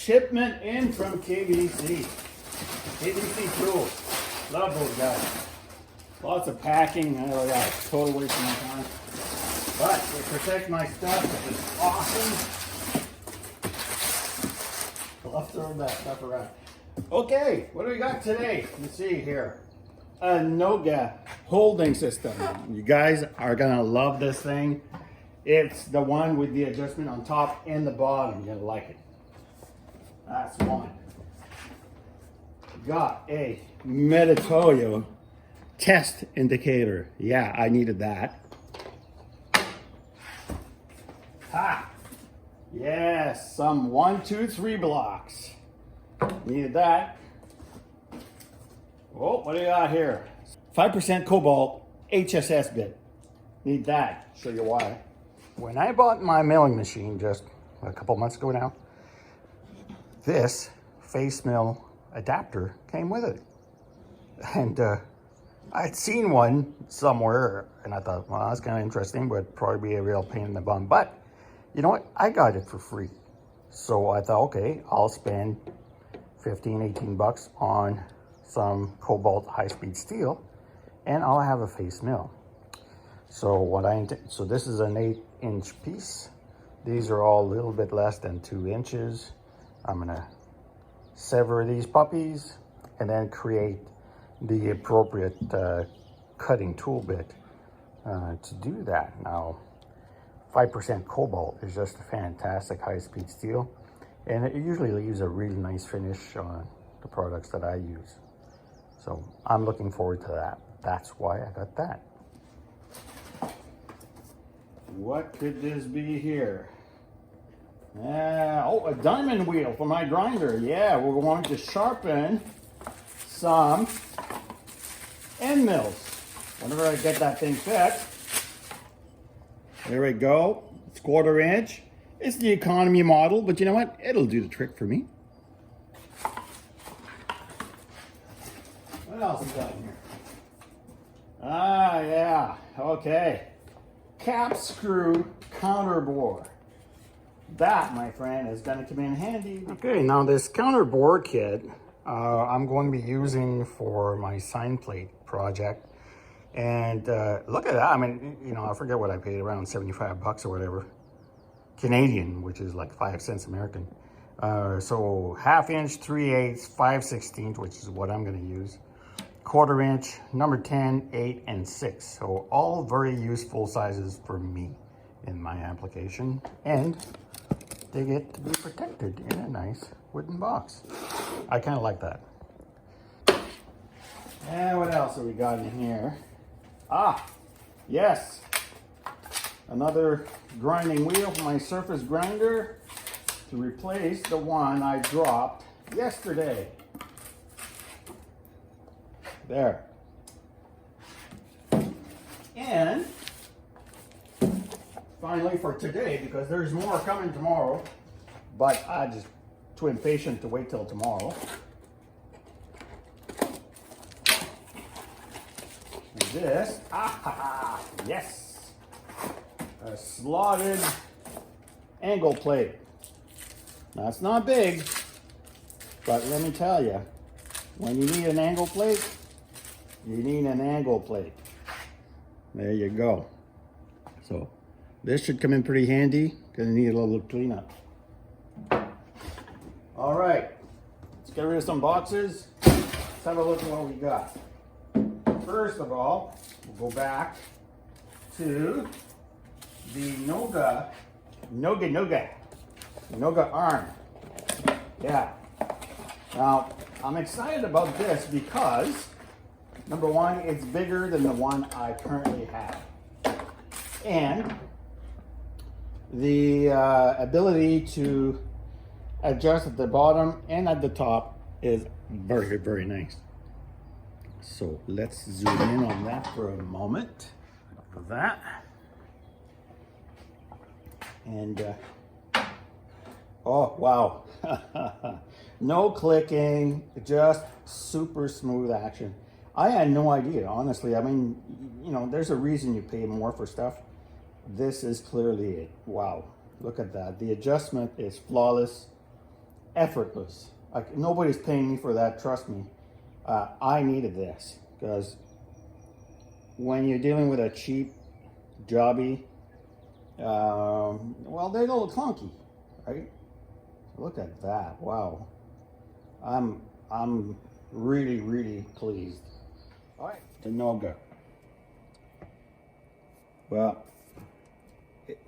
shipment in from KBC. KBC Tools. Love those guys. Lots of packing. Oh yeah, total waste of my time. But they protect my stuff, which is awesome. Love throwing that stuff around. Okay, what do we got today? Let's see here. A Noga holding system. You guys are gonna love this thing. It's the one with the adjustment on top and the bottom. You're gonna like it. That's one. Got a Meditoyo test indicator. Yeah, I needed that. Ha! Yes, some 1, 2, 3 blocks. Needed that. Oh, what do you got here? 5% cobalt HSS bit. Need that. Show you why. When I bought my milling machine just a couple months ago now, this face mill adapter came with it. And I'd seen one somewhere and I thought, well, that's kind of interesting, but probably be a real pain in the bum. But you know what? I got it for free. So I thought, okay, I'll spend 15, 18 bucks on some cobalt high-speed steel and I'll have a face mill. So so this is an 8-inch piece. These are all a little bit less than 2 inches. I'm gonna sever these puppies and then create the appropriate cutting tool bit to do that. Now, 5% cobalt is just a fantastic high-speed steel, and it usually leaves a really nice finish on the products that I use. So I'm looking forward to that. That's why I got that. What could this be here? Oh, a diamond wheel for my grinder. Yeah, we're going to sharpen some end mills. Whenever I get that thing fit. There we go. It's 1/4 inch. It's the economy model, but you know what? It'll do the trick for me. What else is got in here? Ah, yeah. Okay. Cap screw counter bore. That, my friend, is going to come in handy. Okay, now this counter bore kit, I'm going to be using for my sign plate project. And look at that. I mean, you know, I forget what I paid, around 75 bucks or whatever. Canadian, which is like 5 cents American. So 1/2 inch, 3/8, 5/16, which is what I'm going to use. 1/4 inch, number 10, 8, and 6. So all very useful sizes for me in my application. And they get to be protected in a nice wooden box. I kind of like that. And what else have we got in here? Ah, yes. Another grinding wheel for my surface grinder to replace the one I dropped yesterday. There. And finally for today, because there's more coming tomorrow, but I'm just too impatient to wait till tomorrow. This, yes, a slotted angle plate. Now it's not big, but let me tell you, when you need an angle plate, you need an angle plate. There you go. So this should come in pretty handy. Gonna need a little cleanup. All right, let's get rid of some boxes. Let's have a look at what we got. First of all, we'll go back to the Noga arm. Yeah. Now, I'm excited about this because, number one, it's bigger than the one I currently have. And the ability to adjust at the bottom and at the top is very, very nice. So let's zoom in on that for a moment. Enough of that. And, oh, wow. No clicking, just super smooth action. I had no idea, honestly. I mean, you know, there's a reason you pay more for stuff. This is clearly it. Wow, look at that. The adjustment is flawless. effortless. Like, nobody's paying me for that, trust me. I needed this because when you're dealing with a cheap jobby, well, they're a little clunky, right? Look at that! Wow, I'm really pleased. All right, the Noga. Well,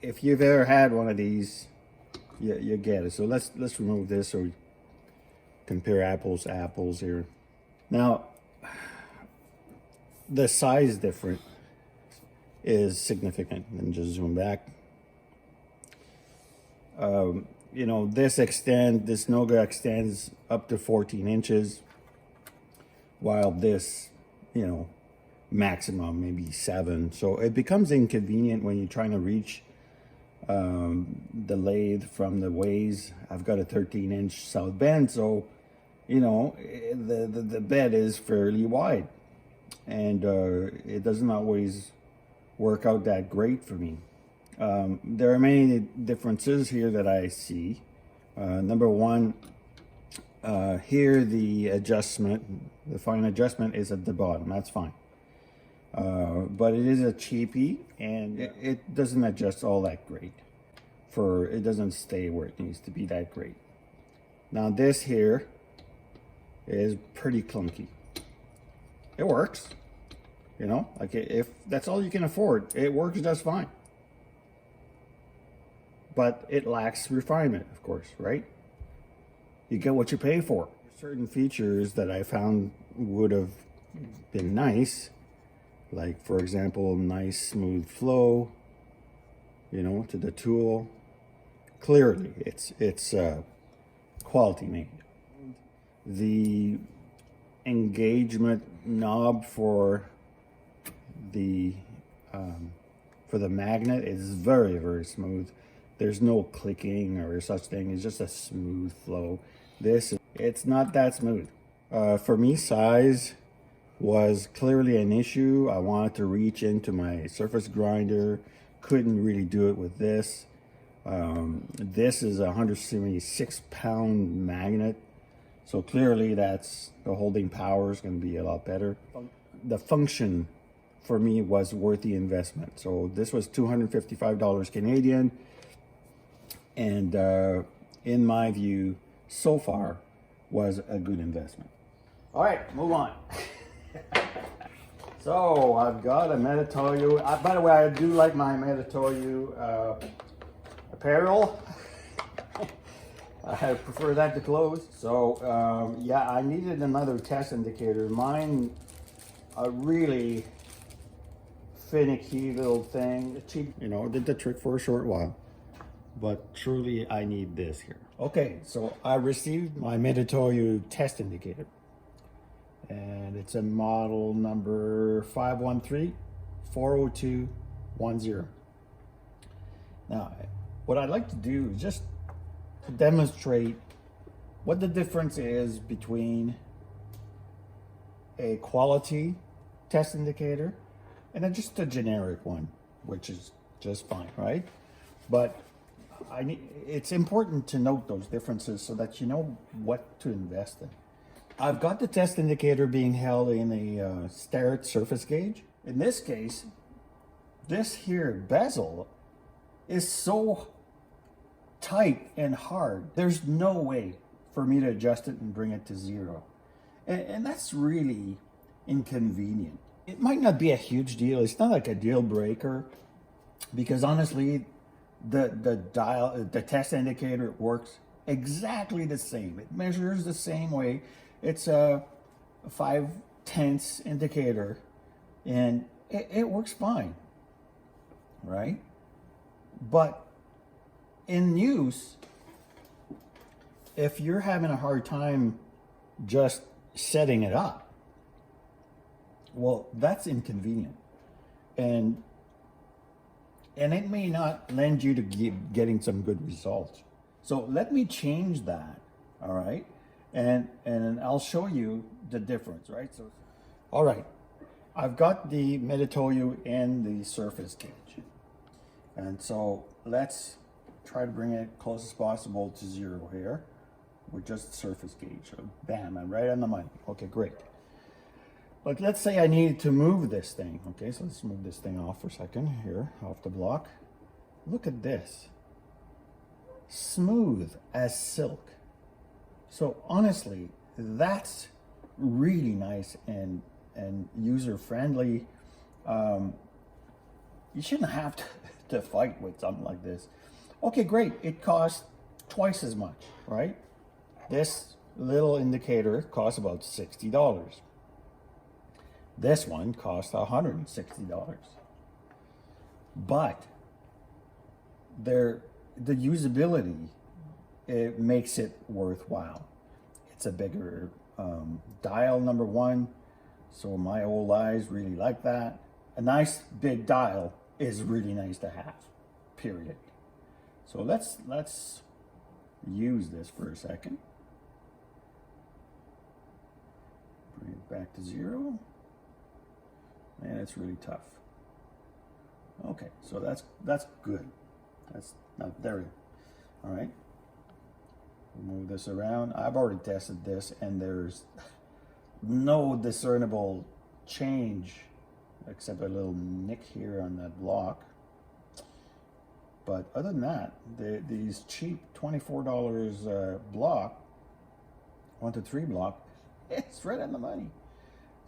if you've ever had one of these, you get it. So let's remove this so we compare apples to apples here. Now, the size difference is significant. Let me just zoom back. You know, this Noga extends up to 14 inches, while this, you know, maximum maybe 7. So it becomes inconvenient when you're trying to reach the lathe from the ways. I've got a 13-inch south bend, so you know the bed is fairly wide, and it doesn't always work out that great for me. There are many differences here that I see. Number one, here the fine adjustment is at the bottom. That's fine. But it is a cheapie, and it doesn't adjust all that great. It doesn't stay where it needs to be that great. Now this here is pretty clunky. It works, you know, like if that's all you can afford, it works just fine. But it lacks refinement, of course, right? You get what you pay for. Certain features that I found would have been nice, like for example, nice smooth flow, you know, to the tool. Clearly, it's quality made. The engagement knob for the magnet is very smooth. There's no clicking or such thing. It's just a smooth flow. It's not that smooth. For me, size was clearly an issue. I wanted to reach into my surface grinder. Couldn't really do it with this. This is a 176-pound magnet. So clearly that's the holding power is going to be a lot better. The function for me was worth the investment. So this was $255 Canadian. And in my view, so far, was a good investment. All right, move on. So I've got a Meditoyu. By the way, I do like my Meditoyu apparel. I prefer that to clothes. So yeah, I needed another test indicator. Mine, a really finicky little thing. Cheap, you know, did the trick for a short while. But truly, I need this here. Okay, so I received my Meditoyu test indicator. And it's a model number 513-40210. Now, what I'd like to do is just to demonstrate what the difference is between a quality test indicator and then just a generic one, which is just fine, right? But it's important to note those differences so that you know what to invest in. I've got the test indicator being held in a Starrett surface gauge. In this case, this here bezel is so tight and hard. There's no way for me to adjust it and bring it to 0. And that's really inconvenient. It might not be a huge deal. It's not like a deal breaker because honestly, the test indicator works exactly the same. It measures the same way. It's a 5/10 indicator and it works fine, right? But in use, if you're having a hard time just setting it up, well, that's inconvenient. And it may not lend you to getting some good results. So let me change that, all right? And I'll show you the difference, right? So, all right, I've got the Meditoyu in the surface gauge. And so let's try to bring it close as possible to 0 here. with just surface gauge. So bam, I'm right on the money. Okay, great. But let's say I need to move this thing. Okay, so let's move this thing off for a second here, off the block. Look at this. Smooth as silk. So honestly, that's really nice and user-friendly. You shouldn't have to fight with something like this. Okay, great. It costs twice as much, right? This little indicator costs about $60. This one costs $160. But the usability, it makes it worthwhile. It's a bigger dial, number one. So my old eyes really like that. A nice big dial is really nice to have, period. So let's use this for a second. Bring it back to 0. Man, it's really tough. Okay, so that's good. That's not there. All right. We'll move this around. I've already tested this, and there's no discernible change except a little nick here on that block. But other than that, these cheap $24 block, 1 to 3 block, it's right on the money.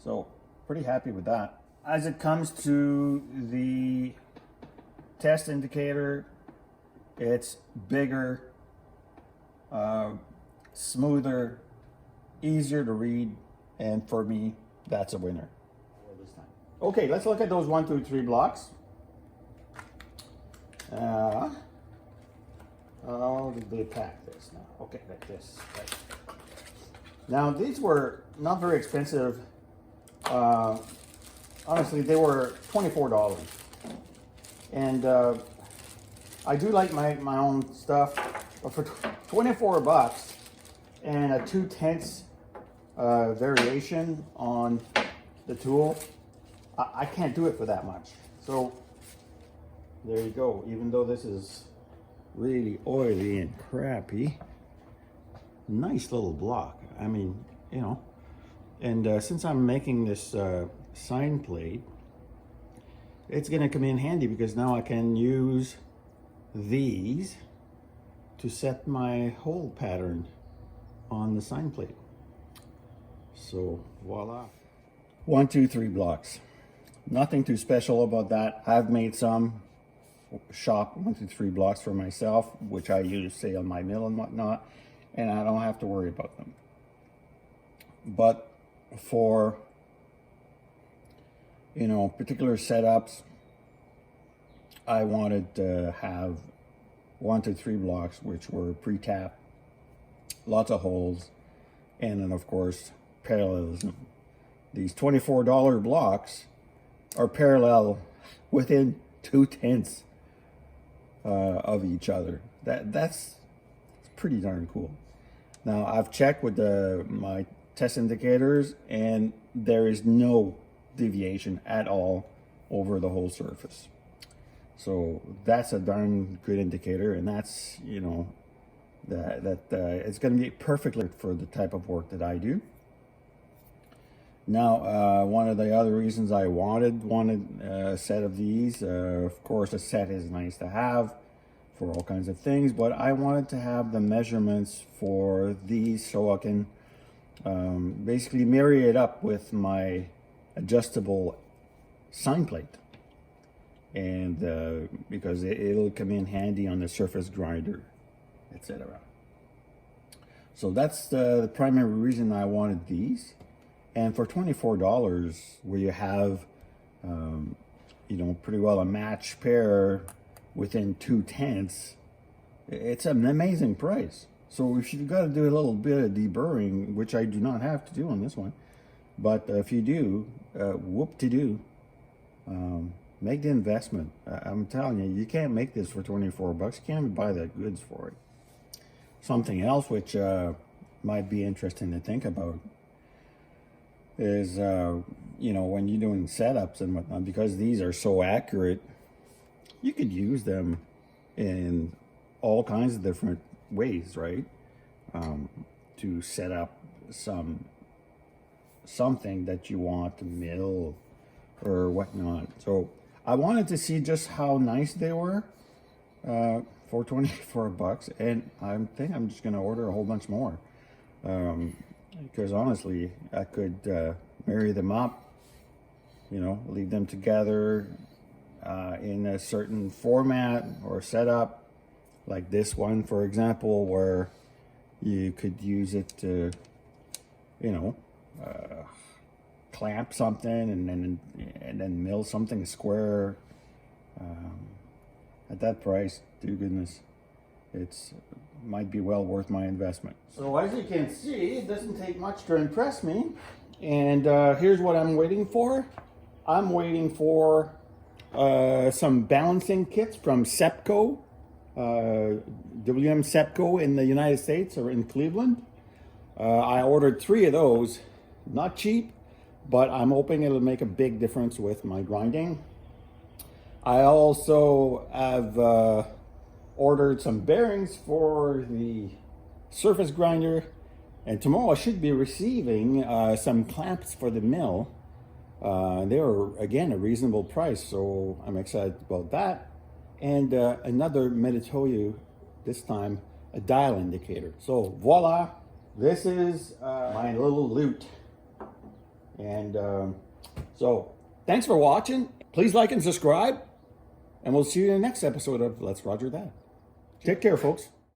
So pretty happy with that. As it comes to the test indicator, it's bigger, smoother, easier to read, and for me, that's a winner. Okay, let's look at those 1, 2, 3 blocks. How did they pack this now? Okay, like this. Right. Now, these were not very expensive. Honestly, they were $24. And I do like my own stuff, but for 24 bucks and a 2/10 variation on the tool, I can't do it for that much. So there you go. Even though this is really oily and crappy, nice little block. I mean, you know, and since I'm making this sign plate, it's gonna come in handy because now I can use these to set my hole pattern on the sign plate. So voila. 1, 2, 3 blocks. Nothing too special about that. I've made some shop 1, 2, 3 blocks for myself, which I use, say, on my mill and whatnot, and I don't have to worry about them. But for, you know, particular setups, I wanted to have 1 to 3 blocks, which were pre-tapped, lots of holes, and then of course parallelism. These $24 blocks are parallel within 2/10 of each other. That's pretty darn cool. Now I've checked with my test indicators, and there is no deviation at all over the whole surface. So that's a darn good indicator, and that's, you know, that it's going to be perfectly for the type of work that I do. Now, one of the other reasons I wanted a set of these, of course, a set is nice to have for all kinds of things, but I wanted to have the measurements for these so I can basically marry it up with my adjustable sign plate, and because it'll come in handy on the surface grinder, etc. So that's the primary reason I wanted these. And for $24, where you have, you know, pretty well a match pair within 2/10, it's an amazing price. So if you've got to do a little bit of deburring, which I do not have to do on this one, but if you do, whoop-de-doo, make the investment. I'm telling you, you can't make this for 24 bucks. You can't even buy the goods for it. Something else which might be interesting to think about is, you know, when you're doing setups and whatnot, because these are so accurate, you could use them in all kinds of different ways, right? to set up something that you want to mill or whatnot. So I wanted to see just how nice they were for 24 bucks, and I think I'm just gonna order a whole bunch more, because honestly I could marry them up, you know, leave them together in a certain format or setup, like this one for example, where you could use it to, you know, clamp something and then mill something square. At that price, dear goodness, it's might be well worth my investment. So as you can see, it doesn't take much to impress me, and here's what I'm waiting for. I'm waiting for some balancing kits from Sepco, WM Sepco in the United States or in Cleveland. I ordered 3 of those, not cheap, but I'm hoping it'll make a big difference with my grinding. I also have ordered some bearings for the surface grinder, and tomorrow I should be receiving some clamps for the mill. They were, again, a reasonable price, so I'm excited about that. And another Meditoyu, this time a dial indicator. So voila, this is my little loot. And so thanks for watching. Please like and subscribe, and we'll see you in the next episode of Let's Roger That. Take care, folks.